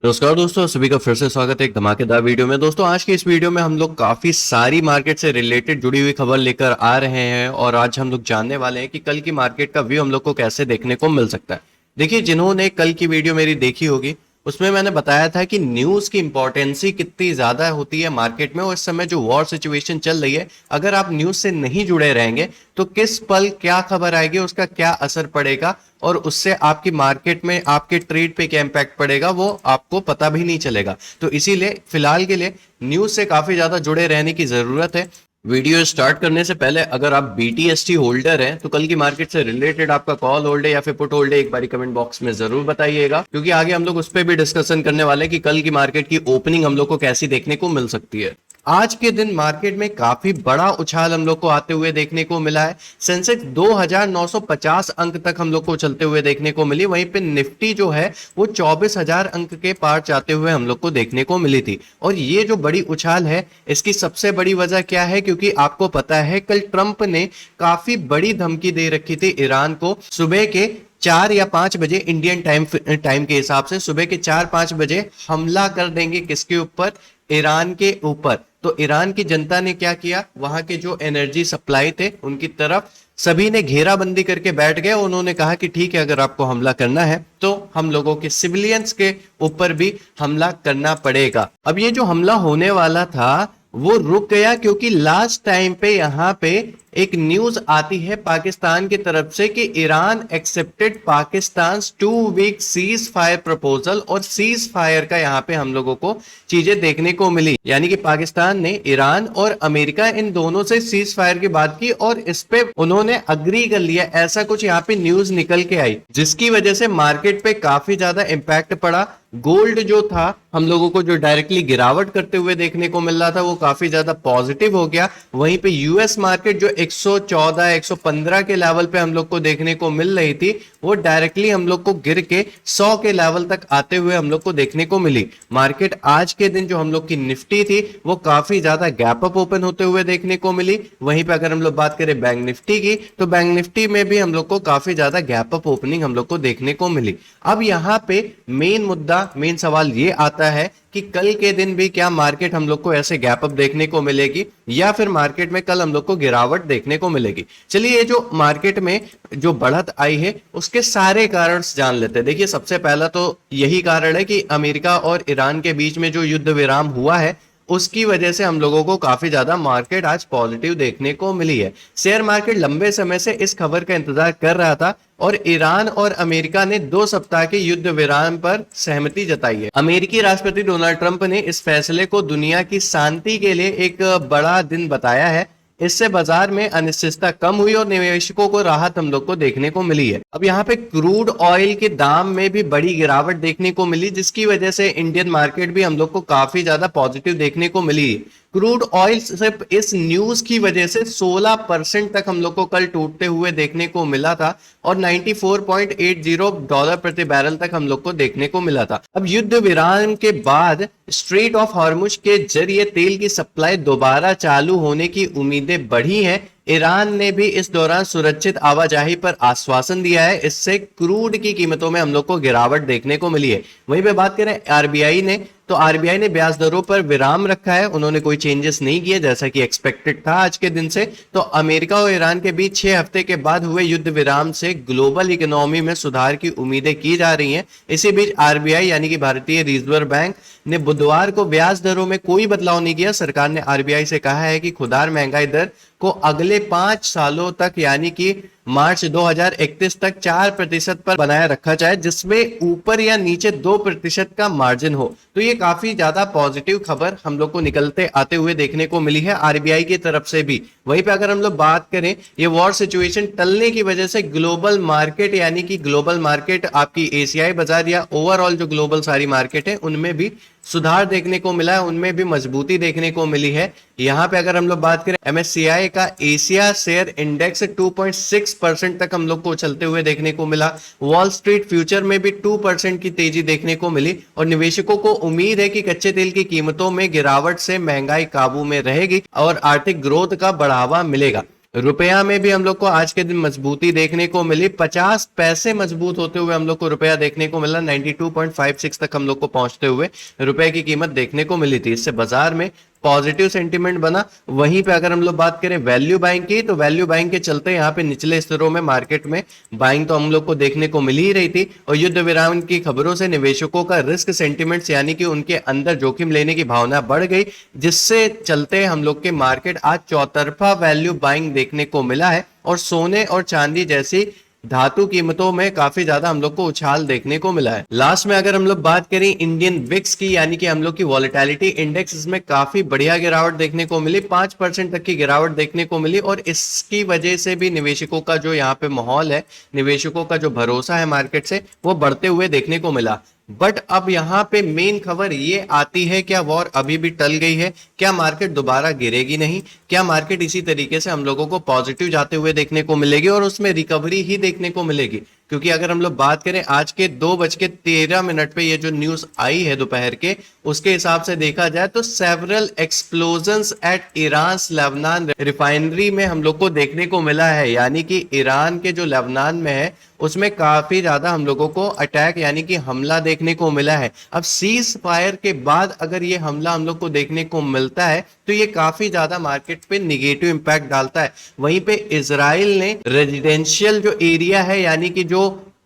नमस्कार दोस्तों, सभी का फिर से स्वागत है एक धमाकेदार वीडियो में। दोस्तों आज की इस वीडियो में हम लोग काफी सारी मार्केट से रिलेटेड जुड़ी हुई खबर लेकर आ रहे हैं और आज हम लोग जानने वाले हैं कि कल की मार्केट का व्यू हम लोग को कैसे देखने को मिल सकता है। देखिए, जिन्होंने कल की वीडियो मेरी देखी होगी उसमें मैंने बताया था कि न्यूज की इंपॉर्टेंसी कितनी ज्यादा होती है मार्केट में, और इस समय जो वॉर सिचुएशन चल रही है, अगर आप न्यूज से नहीं जुड़े रहेंगे तो किस पल क्या खबर आएगी, उसका क्या असर पड़ेगा और उससे आपकी मार्केट में आपके ट्रेड पे क्या इंपैक्ट पड़ेगा वो आपको पता भी नहीं चलेगा। तो इसीलिए फिलहाल के लिए न्यूज से काफी ज्यादा जुड़े रहने की जरूरत है। वीडियो स्टार्ट करने से पहले अगर आप BTST होल्डर हैं तो कल की मार्केट से रिलेटेड आपका कॉल होल्ड है या फिर पुट होल्ड है, एक बारी कमेंट बॉक्स में जरूर बताइएगा, क्योंकि आगे हम लोग उस पर भी डिस्कशन करने वाले हैं कि कल की मार्केट की ओपनिंग हम लोग को कैसी देखने को मिल सकती है। आज के दिन मार्केट में काफी बड़ा उछाल हम लोग को आते हुए देखने को मिला है। सेंसेक्स 2950 अंक तक हम लोग को चलते हुए देखने को मिली, वहीं पे निफ्टी जो है वो 24,000 अंक के पार जाते हुए हम लोग को देखने को मिली थी। और ये जो बड़ी उछाल है इसकी सबसे बड़ी वजह क्या है, क्योंकि आपको पता है कल ट्रंप ने काफी बड़ी धमकी दे रखी थी ईरान को। सुबह के 4 या 5 बजे इंडियन टाइम के हिसाब से सुबह के 4-5 बजे हमला कर देंगे किसके ऊपर, ईरान के ऊपर। तो ईरान की जनता ने क्या किया, वहां के जो एनर्जी सप्लाई थे उनकी तरफ सभी ने घेराबंदी करके बैठ गए। उन्होंने कहा कि ठीक है, अगर आपको हमला करना है तो हम लोगों के सिविलियंस के ऊपर भी हमला करना पड़ेगा। अब ये जो हमला होने वाला था वो रुक गया, क्योंकि लास्ट टाइम पे यहां पे एक न्यूज आती है पाकिस्तान की तरफ से कि Iran accepted Pakistan 2 week cease fire proposal, और सीज फायर का यहां पे हम लोगों को चीजें देखने को मिली। यानी कि पाकिस्तान ने ईरान और अमेरिका इन दोनों से सीज फायर की बात की और इस पे उन्होंने अग्री कर लिया, ऐसा कुछ यहाँ पे न्यूज निकल के आई, जिसकी वजह से मार्केट पे काफी ज्यादा इंपैक्ट पड़ा। गोल्ड जो था हम लोगों को जो डायरेक्टली गिरावट करते हुए देखने को मिल रहा था वो काफी ज्यादा पॉजिटिव हो गया। वहीं पे यूएस मार्केट जो 114 115 के लेवल पे हम लोग को देखने को मिल रही थी वो डायरेक्टली हम लोग को गिर के 100 के लेवल तक आते हुए हम लोग को देखने को मिली। मार्केट आज के दिन जो हम लोग की निफ्टी थी वो काफी ज्यादा गैप अप ओपन होते हुए देखने को मिली। वहीं पे अगर हम लोग बात करें बैंक निफ्टी की, तो बैंक निफ्टी में भी हम लोग को काफी ज्यादा गैप अप ओपनिंग हम लोग को देखने को मिली। अब यहाँ पे मेन सवाल ये आता है कि कल के दिन भी क्या मार्केट हम लोग को ऐसे गैप अप देखने को मिलेगी या फिर मार्केट में कल हम लोग को गिरावट देखने को मिलेगी। चलिए, ये जो मार्केट में जो बढ़त आई है उसके सारे कारण जान लेते हैं। देखिए, सबसे पहला तो यही कारण है कि अमेरिका और ईरान के बीच में जो युद्ध विराम हुआ है उसकी वजह से हम लोगों को काफी ज्यादा मार्केट आज पॉजिटिव देखने को मिली है। शेयर मार्केट लंबे समय से इस खबर का इंतजार कर रहा था और ईरान और अमेरिका ने 2 सप्ताह के युद्ध विराम पर सहमति जताई है। अमेरिकी राष्ट्रपति डोनाल्ड ट्रंप ने इस फैसले को दुनिया की शांति के लिए एक बड़ा दिन बताया है। इससे बाजार में अनिश्चितता कम हुई और निवेशकों को राहत हम लोग को देखने को मिली है। अब यहाँ पे क्रूड ऑयल के दाम में भी बड़ी गिरावट देखने को मिली, जिसकी वजह से इंडियन मार्केट भी हम लोग को काफी ज्यादा पॉजिटिव देखने को मिली है। क्रूड ऑयल सिर्फ इस न्यूज की वजह से 16% तक हम लोग को कल टूटते हुए देखने को मिला था और $94.80 प्रति बैरल तक हम लोग को देखने को मिला था। अब युद्ध विराम के बाद स्ट्रेट ऑफ हॉर्मुज के जरिए तेल की सप्लाई दोबारा चालू होने की उम्मीदें बढ़ी हैं। ईरान ने भी इस दौरान सुरक्षित आवाजाही पर आश्वासन दिया है, इससे क्रूड की कीमतों में हम लोग को गिरावट देखने को मिली है। वहीं पे बात करें आरबीआई ने, तो आरबीआई ने ब्याज दरों पर विराम रखा है, उन्होंने कोई चेंजेस नहीं किए जैसा कि एक्सपेक्टेड था आज के दिन से। तो अमेरिका और ईरान के बीच 6 हफ्ते के बाद हुए युद्ध विराम से ग्लोबल इकोनॉमी में सुधार की उम्मीदें की जा रही हैं। इसी बीच आरबीआई यानी कि भारतीय रिजर्व बैंक ने बुधवार को ब्याज दरों में कोई बदलाव नहीं किया। सरकार ने आरबीआई से कहा है कि खुदरा महंगाई दर को अगले 5 सालों तक यानी कि मार्च 2031 तक 4% पर बनाए रखा जाए, जिसमें ऊपर या नीचे 2% का मार्जिन हो। तो ये काफी ज्यादा पॉजिटिव खबर हम लोग को निकलते आते हुए देखने को मिली है आरबीआई की तरफ से भी। वहीं पे अगर हम लोग बात करें, ये वॉर सिचुएशन टलने की वजह से ग्लोबल मार्केट यानी कि ग्लोबल मार्केट आपकी एशियाई बाजार या ओवरऑल जो ग्लोबल सारी मार्केट है उनमें भी सुधार देखने को मिला है, उनमें भी मजबूती देखने को मिली है। यहाँ पे अगर हम लोग बात करें एमएससीआई का एशिया शेयर इंडेक्स 2.6% तक हम लोग को चलते हुए देखने को मिला। वॉल स्ट्रीट फ्यूचर में भी 2% की तेजी देखने को मिली और निवेशकों को उम्मीद है कि कच्चे तेल की कीमतों में गिरावट से महंगाई काबू में रहेगी और आर्थिक ग्रोथ का बढ़ावा मिलेगा। रुपया में भी हम लोग को आज के दिन मजबूती देखने को मिली, 50 पैसे मजबूत होते हुए हम लोग को रुपया देखने को मिला, 92.56 तक हम लोग को पहुंचते हुए रुपए की कीमत देखने को मिली थी। इससे बाजार में पॉजिटिव सेंटीमेंट बना। वहीं पे अगर हम लोग बात करें वैल्यू बाइंग की, तो वैल्यू बाइंग के चलते यहाँ पे निचले स्तरों में मार्केट में बाइंग तो हम लोग को देखने को मिल ही रही थी, और युद्ध विराम की खबरों से निवेशकों का रिस्क सेंटीमेंट्स यानी कि उनके अंदर जोखिम लेने की भावना बढ़ गई, जिससे चलते हम लोग के मार्केट आज चौतरफा वैल्यू बाइंग देखने को मिला है, और सोने और चांदी जैसी धातु कीमतों में काफी ज्यादा हम लोग को उछाल देखने को मिला है। लास्ट में अगर हम लोग बात करें इंडियन विक्स की, यानी कि हम लोग की वॉलेटिलिटी इंडेक्स, इसमें काफी बढ़िया गिरावट देखने को मिली, 5% तक की गिरावट देखने को मिली, और इसकी वजह से भी निवेशकों का जो यहाँ पे माहौल है, निवेशकों का जो भरोसा है मार्केट से, वो बढ़ते हुए देखने को मिला। बट अब यहाँ पे मेन खबर ये आती है, क्या वॉर अभी भी टल गई है? क्या मार्केट दोबारा गिरेगी नहीं? क्या मार्केट इसी तरीके से हम लोगों को पॉजिटिव जाते हुए देखने को मिलेगी और उसमें रिकवरी ही देखने को मिलेगी? क्योंकि अगर हम लोग बात करें आज के 2:13 पे ये जो न्यूज आई है दोपहर के, उसके हिसाब से देखा जाए तो several explosions at Iran Lebanon refinery में हम लोग को देखने को मिला है, यानी कि ईरान के जो लेबनान में है उसमें काफी ज्यादा हम लोगों को अटैक यानी कि हमला देखने को मिला है। अब सीज फायर के बाद अगर ये हमला हम लोग को देखने को मिलता है तो ये काफी ज्यादा मार्केट पे निगेटिव इंपैक्ट डालता है। वहीं पे इजराइल ने रेजिडेंशियल जो एरिया है, यानी कि जो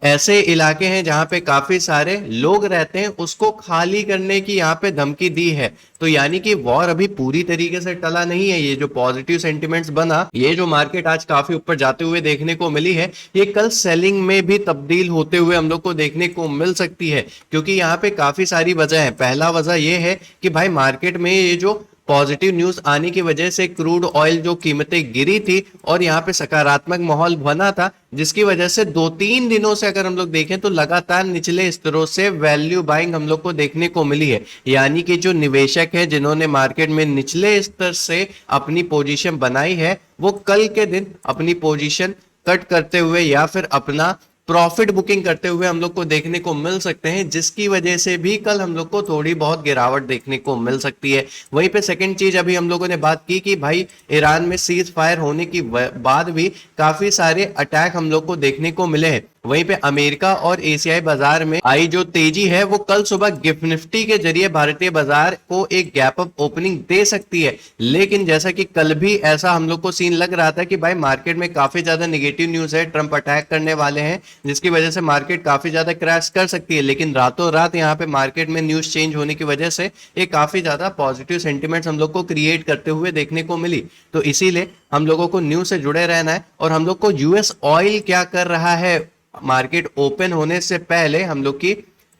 ऐसे इलाके हैं जहां पे काफी सारे लोग रहते हैं, उसको खाली करने की यहाँ पे धमकी दी है। तो यानी कि वॉर अभी पूरी तरीके से टला नहीं है। ये जो पॉजिटिव सेंटिमेंट्स बना, ये जो मार्केट आज काफी ऊपर जाते हुए देखने को मिली है, ये कल सेलिंग में भी तब्दील होते हुए हम लोग को देखने को मिल सकती है, क्योंकि यहाँ पे काफी सारी वजह है। पहला वजह ये है कि भाई मार्केट में ये जो पॉजिटिव न्यूज आने की वजह से क्रूड ऑयल जो कीमतें गिरी थी और यहाँ पे सकारात्मक माहौल बना था, जिसकी वजह से 2-3 दिनों से अगर हम लोग देखें तो लगातार निचले स्तरों से वैल्यू बाइंग हम लोग को देखने को मिली है। यानी कि जो निवेशक है जिन्होंने मार्केट में निचले स्तर से अपनी पोजीशन बनाई है, वो कल के दिन अपनी पोजीशन कट करते हुए या फिर अपना प्रॉफिट बुकिंग करते हुए हम लोग को देखने को मिल सकते हैं, जिसकी वजह से भी कल हम लोग को थोड़ी बहुत गिरावट देखने को मिल सकती है। वहीं पे सेकंड चीज अभी हम लोगों ने बात की कि भाई ईरान में सीज फायर होने की बाद भी काफी सारे अटैक हम लोग को देखने को मिले हैं। वहीं पे अमेरिका और एशियाई बाजार में आई जो तेजी है, वो कल सुबह गिफ्ट निफ्टी के जरिए भारतीय बाजार को एक गैप अप ओपनिंग दे सकती है। लेकिन जैसा कि कल भी ऐसा हम लोग को सीन लग रहा था कि भाई मार्केट में काफी ज्यादा नेगेटिव न्यूज है, ट्रंप अटैक करने वाले हैं, जिसकी वजह से मार्केट काफी ज्यादा क्रैश कर सकती है। लेकिन रातों रात यहाँ पे मार्केट में न्यूज चेंज होने की वजह से ये काफी ज्यादा पॉजिटिव सेंटिमेंट्स हम लोग को क्रिएट करते हुए देखने को मिली। तो इसीलिए हम लोगों को न्यूज से जुड़े रहना है। और हम लोग को यूएस ऑयल क्या कर रहा है, मार्केट ओपन होने से पहले, हम लोग की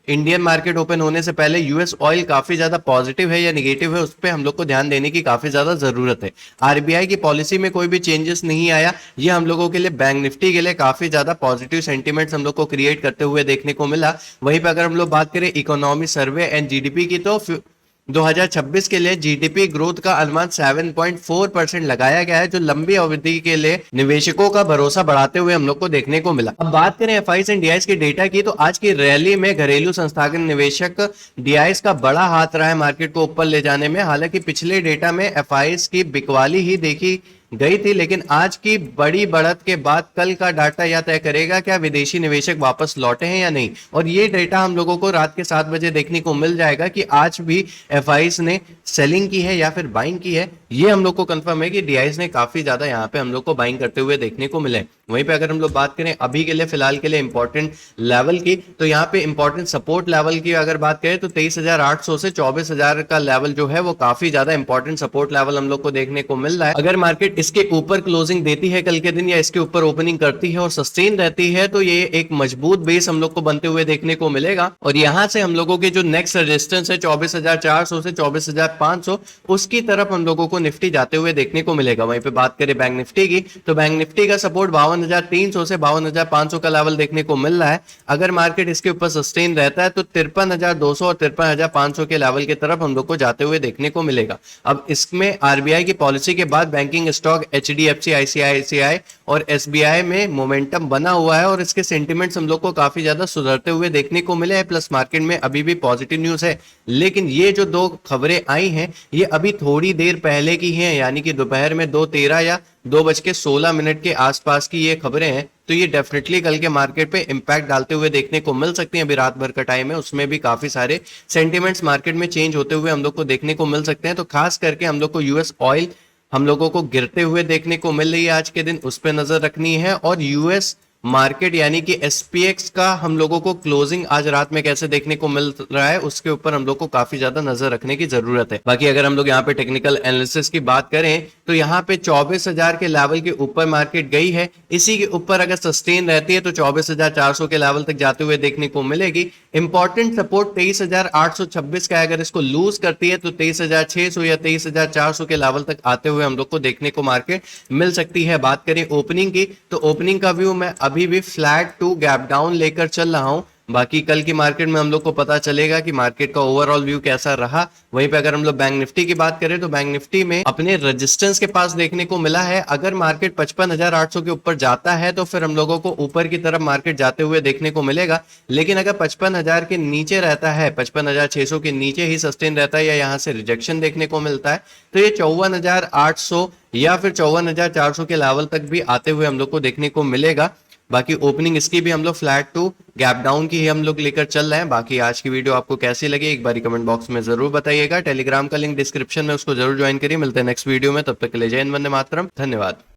इंडियन मार्केट ओपन होने से पहले यूएस ऑयल काफी ज्यादा पॉजिटिव है या निगेटिव है, उस पर हम लोग को ध्यान देने की काफी ज्यादा जरूरत है। आरबीआई की पॉलिसी में कोई भी चेंजेस नहीं आया, ये हम लोगों के लिए, बैंक निफ्टी के लिए काफी ज्यादा पॉजिटिव सेंटीमेंट्स हम लोग को क्रिएट करते हुए देखने को मिला। वहीं पर अगर हम लोग बात करें इकोनॉमी सर्वे एंड जीडीपी की, तो 2026 के लिए जीडीपी ग्रोथ का अनुमान 7.4% लगाया गया है, जो लंबी अवधि के लिए निवेशकों का भरोसा बढ़ाते हुए हम लोग को देखने को मिला। अब बात करें एफआईज एंड डीआईज के डेटा की, तो आज की रैली में घरेलू संस्थागत निवेशक डीआईज का बड़ा हाथ रहा है मार्केट को ऊपर ले जाने में। हालांकि पिछले डेटा में एफआईज की बिकवाली ही देखी गई थी, लेकिन आज की बड़ी बढ़त के बाद कल का डाटा यह तय करेगा क्या विदेशी निवेशक वापस लौटे हैं या नहीं। और ये डेटा हम लोगों को रात के 7 बजे देखने को मिल जाएगा कि आज भी एफआईज ने सेलिंग की है या फिर बाइंग की है। ये हम लोग को कंफर्म है कि डीआईज ने काफी ज्यादा यहाँ पे हम लोग को बाइंग करते हुए देखने को मिले। वहीं पे अगर हम लोग बात करें अभी के लिए, फिलहाल के लिए इंपॉर्टेंट लेवल की, तो यहाँ पे इंपॉर्टेंट सपोर्ट लेवल की अगर बात करें तो 23,800 से 24,000 का लेवल जो है वो काफी ज्यादा इंपॉर्टेंट सपोर्ट लेवल हम लोग को देखने को मिल रहा है। अगर मार्केट इसके ऊपर क्लोजिंग देती है कल के दिन या इसके ऊपर ओपनिंग करती है और सस्टेन रहती है, तो ये एक मजबूत बेस हम लोग को बनते हुए देखने को मिलेगा। और यहाँ से हम लोगों के जो नेक्स्ट रेजिस्टेंस है 24,400 से 24,500, उसकी तरफ हम लोगों को निफ्टी जाते हुए देखने को मिलेगा। वहीं पे बात करें बैंक निफ्टी की, तो बैंक निफ्टी का सपोर्ट 52,300 से 52,500 का लेवल देखने को मिल रहा है। अगर मार्केट इसके ऊपर सस्टेन रहता है तो 53,200 और 53,500 के लेवल की तरफ हम लोग को जाते हुए देखने को मिलेगा। अब इसमें आरबीआई की पॉलिसी के बाद बैंकिंग स्टॉक एचडीएफसी, आईसीआईसीआई और एसबीआई में मोमेंटम बना हुआ है और इसके सेंटिमेंट्स हम लोग को काफी ज्यादा सुधरते हुए देखने को मिले हैं। प्लस मार्केट में अभी भी पॉजिटिव न्यूज है, लेकिन ये जो दो खबरें आई हैं ये अभी थोड़ी देर पहले पहले की हैं, यानी कि दोपहर में 2:13 या 2:16 के आसपास की ये खबरें हैं, तो ये डेफिनेटली कल के मार्केट पे इंपैक्ट डालते हुए देखने को मिल सकती हैं। अभी रात भर का टाइम है, उसमें भी काफी सारे सेंटिमेंट्स मार्केट में चेंज होते हुए हम लोग को देखने को मिल सकते हैं। तो खास करके हम लोग को यूएस ऑयल हम लोगों को गिरते हुए देखने को मिल रही है आज के दिन, उस पर नजर रखनी है। और यूएस मार्केट यानी कि एसपीएक्स का हम लोगों को क्लोजिंग आज रात में कैसे देखने को मिल रहा है, उसके ऊपर हम लोग को काफी ज्यादा नजर रखने की जरूरत है। बाकी अगर हम लोग यहाँ पे टेक्निकल एनालिसिस की बात करें तो यहाँ पे 24,000 के लेवल के ऊपर मार्केट गई है। इसी के ऊपर अगर सस्टेन रहती है तो 24,400 के लेवल तक जाते हुए देखने को मिलेगी। इंपॉर्टेंट सपोर्ट 23,826 का, अगर इसको लूज करती है तो 23,600 या 23,400 के लेवल तक आते हुए हम लोग को देखने को मार्केट मिल सकती है। बात करें ओपनिंग की, तो ओपनिंग का व्यू मैं अभी भी फ्लैट टू गैप डाउन लेकर चल रहा हूं। बाकी कल की मार्केट में हम लोग को पता चलेगा कि मार्केट का ओवरऑल व्यू कैसा रहा। वहीं पे अगर हम लोग बैंक निफ्टी की बात करें तो बैंक निफ्टी में अपने रेजिस्टेंस के पास देखने को मिला है। अगर मार्केट 55,800 के ऊपर जाता है तो फिर हम लोगों को ऊपर की तरफ मार्केट जाते हुए देखने को मिलेगा। लेकिन अगर 55,000 के नीचे रहता है, 55,600 के नीचे ही सस्टेन रहता है या यहां से रिजेक्शन देखने को मिलता है, तो ये 54,800 या फिर 54,400 के लेवल तक भी आते हुए हम लोग को देखने को मिलेगा। बाकी ओपनिंग इसकी भी हम लोग फ्लैट टू गैप डाउन की ही हम लोग लेकर चल रहे हैं। बाकी आज की वीडियो आपको कैसी लगी एक बार कमेंट बॉक्स में जरूर बताइएगा। टेलीग्राम का लिंक डिस्क्रिप्शन में, उसको जरूर ज्वाइन करिए। मिलते हैं नेक्स्ट वीडियो में, तब तक के लिए जय हिंद, वंदे मातरम, धन्यवाद।